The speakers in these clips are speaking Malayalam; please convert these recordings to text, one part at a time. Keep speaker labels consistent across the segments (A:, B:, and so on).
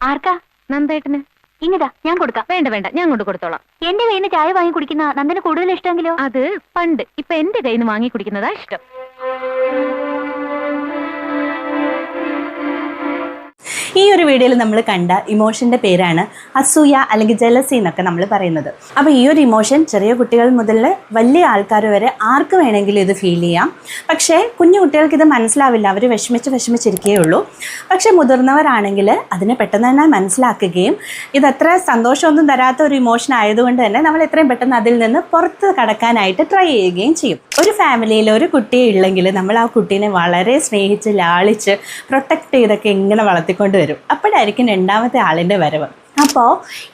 A: ആർക്കാ?
B: നന്ദേട്ടന്.
A: ഇങ്ങതാ, ഞാൻ കൊടുക്കാം.
B: വേണ്ട വേണ്ട, ഞാൻ കൊണ്ട് കൊടുത്തോളാം.
A: എന്റെ കയ്യിൽ നിന്ന് ചായ വാങ്ങി കുടിക്കുന്ന നന്ദന് കൂടുതൽ ഇഷ്ടമെങ്കിലോ?
B: അത് പണ്ട്. ഇപ്പൊ എന്റെ കയ്യിൽ നിന്ന് വാങ്ങി കുടിക്കുന്നതാ ഇഷ്ടം.
C: ഈ ഒരു വീഡിയോയിൽ നമ്മൾ കണ്ട ഇമോഷൻ്റെ പേരാണ് അസൂയ അല്ലെങ്കിൽ ജലസി എന്നൊക്കെ നമ്മൾ പറയുന്നത്. അപ്പോൾ ഈ ഒരു ഇമോഷൻ ചെറിയ കുട്ടികൾ മുതൽ വലിയ ആൾക്കാർ വരെ ആർക്ക് വേണമെങ്കിലും ഇത് ഫീൽ ചെയ്യാം. പക്ഷേ കുഞ്ഞു കുട്ടികൾക്ക് ഇത് മനസ്സിലാവില്ല, അവർ വിഷമിച്ചിരിക്കുകയുള്ളൂ. പക്ഷേ മുതിർന്നവരാണെങ്കിൽ അതിനെ പെട്ടെന്ന് തന്നെ മനസ്സിലാക്കുകയും ഇതത്ര സന്തോഷമൊന്നും തരാത്ത ഒരു ഇമോഷൻ ആയതുകൊണ്ട് തന്നെ നമ്മൾ എത്രയും പെട്ടെന്ന് അതിൽ നിന്ന് പുറത്ത് കടക്കാനായിട്ട് ട്രൈ ചെയ്യുകയും ചെയ്യും. ഒരു ഫാമിലിയിൽ ഒരു കുട്ടിയെ ഉള്ളെങ്കിൽ നമ്മൾ ആ കുട്ടീനെ വളരെ സ്നേഹിച്ച് ലാളിച്ച് പ്രൊട്ടക്റ്റ് ചെയ്തൊക്കെ ഇങ്ങനെ വളർത്തിക്കൊണ്ട് വരും. അപ്പോഴായിരിക്കും രണ്ടാമത്തെ ആളിൻ്റെ വരവ്. അപ്പോൾ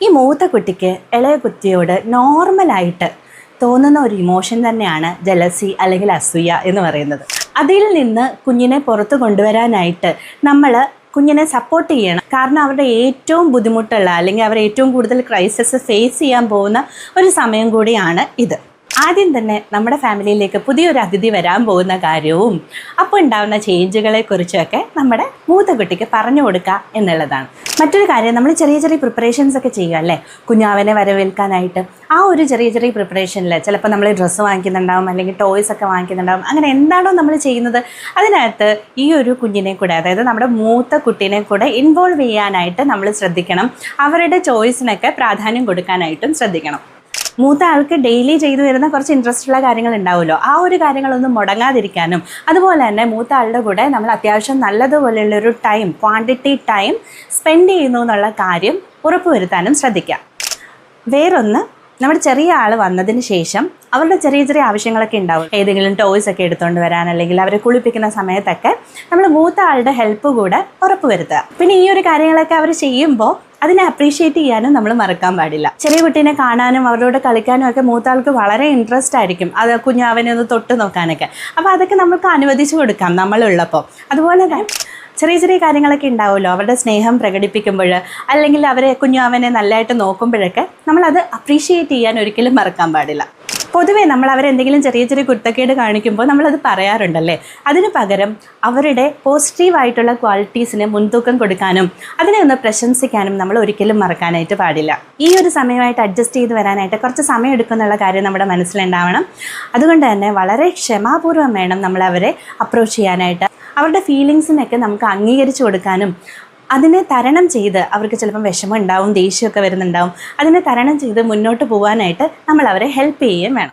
C: ഈ മൂത്ത കുട്ടിക്ക് ഇളയ കുട്ടിയോട് നോർമലായിട്ട് തോന്നുന്ന ഒരു ഇമോഷൻ തന്നെയാണ് ജലസി അല്ലെങ്കിൽ അസൂയ എന്ന് പറയുന്നത്. അതിൽ നിന്ന് കുഞ്ഞിനെ പുറത്ത് കൊണ്ടുവരാനായിട്ട് നമ്മൾ കുഞ്ഞിനെ സപ്പോർട്ട് ചെയ്യണം. കാരണം അവരുടെ ഏറ്റവും ബുദ്ധിമുട്ടുള്ള അല്ലെങ്കിൽ അവർ ഏറ്റവും കൂടുതൽ ക്രൈസിസ് ഫേസ് ചെയ്യാൻ പോകുന്ന ഒരു സമയം കൂടിയാണ് ഇത്. ആദ്യം തന്നെ നമ്മുടെ ഫാമിലിയിലേക്ക് പുതിയൊരു അതിഥി വരാൻ പോകുന്ന കാര്യവും അപ്പോൾ ഉണ്ടാകുന്ന ചേഞ്ചുകളെക്കുറിച്ചൊക്കെ നമ്മുടെ മൂത്ത കുട്ടിക്ക് പറഞ്ഞു കൊടുക്കുക എന്നുള്ളതാണ്. മറ്റൊരു കാര്യം, നമ്മൾ ചെറിയ ചെറിയ പ്രിപ്പറേഷൻസ് ഒക്കെ ചെയ്യുക അല്ലേ കുഞ്ഞാവനെ വരവേൽക്കാനായിട്ട്. ആ ഒരു ചെറിയ പ്രിപ്പറേഷനിൽ ചിലപ്പോൾ നമ്മൾ ഡ്രസ്സ് വാങ്ങിക്കുന്നുണ്ടാവും, അല്ലെങ്കിൽ ടോയ്സ് ഒക്കെ വാങ്ങിക്കുന്നുണ്ടാവും. അങ്ങനെ എന്താണോ നമ്മൾ ചെയ്യുന്നത് അതിനകത്ത് ഈ ഒരു കുഞ്ഞിനെ കൂടെ, അതായത് നമ്മുടെ മൂത്ത കുട്ടീനെ കൂടെ ഇൻവോൾവ് ചെയ്യാനായിട്ട് നമ്മൾ ശ്രദ്ധിക്കണം. അവരുടെ ചോയ്സിനൊക്കെ പ്രാധാന്യം കൊടുക്കാനായിട്ടും ശ്രദ്ധിക്കണം. മൂത്ത ആൾക്ക് ഡെയിലി ചെയ്തു വരുന്ന കുറച്ച് ഇൻട്രസ്റ്റ് ഉള്ള കാര്യങ്ങൾ ഉണ്ടാവുമല്ലോ, ആ ഒരു കാര്യങ്ങളൊന്നും മുടങ്ങാതിരിക്കാനും അതുപോലെ തന്നെ മൂത്ത ആളുടെ കൂടെ നമ്മൾ അത്യാവശ്യം നല്ലതുപോലെയുള്ളൊരു ക്വാണ്ടിറ്റി ടൈം സ്പെൻഡ് ചെയ്യുന്നു എന്നുള്ള കാര്യം ഉറപ്പുവരുത്താനും ശ്രദ്ധിക്കാം. വേറൊന്ന്, നമ്മുടെ ചെറിയ ആൾ വന്നതിന് ശേഷം അവരുടെ ചെറിയ ആവശ്യങ്ങളൊക്കെ ഉണ്ടാവും. ഏതെങ്കിലും ടോയ്സ് ഒക്കെ എടുത്തുകൊണ്ട് വരാൻ, അല്ലെങ്കിൽ അവരെ കുളിപ്പിക്കുന്ന സമയത്തൊക്കെ നമ്മൾ മൂത്ത ആളുടെ ഹെൽപ്പ് കൂടെ ഉറപ്പുവരുത്തുക. പിന്നെ ഈ ഒരു കാര്യങ്ങളൊക്കെ അവർ ചെയ്യുമ്പോൾ അതിനെ അപ്രീഷിയേറ്റ് ചെയ്യാനും നമ്മൾ മറക്കാൻ പാടില്ല. ചെറിയ കുട്ടീനെ കാണാനും അവരോട് കളിക്കാനും ഒക്കെ മൂത്താൾക്ക് വളരെ ഇൻട്രസ്റ്റ് ആയിരിക്കും. അത് കുഞ്ഞാവനെ ഒന്ന് തൊട്ട് നോക്കാനൊക്കെ. അപ്പോൾ അതൊക്കെ നമുക്ക് അനുവദിച്ചു കൊടുക്കാം നമ്മളുള്ളപ്പോൾ. അതുപോലെ തന്നെ ചെറിയ കാര്യങ്ങളൊക്കെ ഉണ്ടാവുമല്ലോ, അവരുടെ സ്നേഹം പ്രകടിപ്പിക്കുമ്പോൾ അല്ലെങ്കിൽ അവരെ കുഞ്ഞാവനെ നല്ലതായിട്ട് നോക്കുമ്പോഴൊക്കെ നമ്മളത് അപ്രീഷിയേറ്റ് ചെയ്യാൻ ഒരിക്കലും മറക്കാൻ പാടില്ല. പൊതുവേ നമ്മൾ അവരെന്തെങ്കിലും ചെറിയ കുരുത്തക്കേട് കാണിക്കുമ്പോൾ നമ്മളത് പറയാറുണ്ടല്ലേ. അതിന് പകരം അവരുടെ പോസിറ്റീവായിട്ടുള്ള ക്വാളിറ്റീസിന് മുൻതൂക്കം കൊടുക്കാനും അതിനെ ഒന്ന് പ്രശംസിക്കാനും നമ്മൾ ഒരിക്കലും മറക്കാനായിട്ട് പാടില്ല. ഈ ഒരു സമയമായിട്ട് അഡ്ജസ്റ്റ് ചെയ്ത് വരാനായിട്ട് കുറച്ച് സമയം എടുക്കുന്നുള്ള കാര്യം നമ്മുടെ മനസ്സിലുണ്ടാവണം. അതുകൊണ്ട് തന്നെ വളരെ ക്ഷമാപൂർവ്വം വേണം നമ്മളവരെ അപ്രോച്ച് ചെയ്യാനായിട്ട്. അവരുടെ ഫീലിങ്സിനൊക്കെ നമുക്ക് അംഗീകരിച്ചു കൊടുക്കാനും അതിനെ തരണം ചെയ്ത്, അവർക്ക് ചിലപ്പം വിഷമം ഉണ്ടാവും, ദേഷ്യമൊക്കെ വരുന്നുണ്ടാവും, അതിനെ തരണം ചെയ്ത് മുന്നോട്ട് പോകാനായിട്ട് നമ്മൾ അവരെ ഹെൽപ്പ് ചെയ്യുകയും വേണം.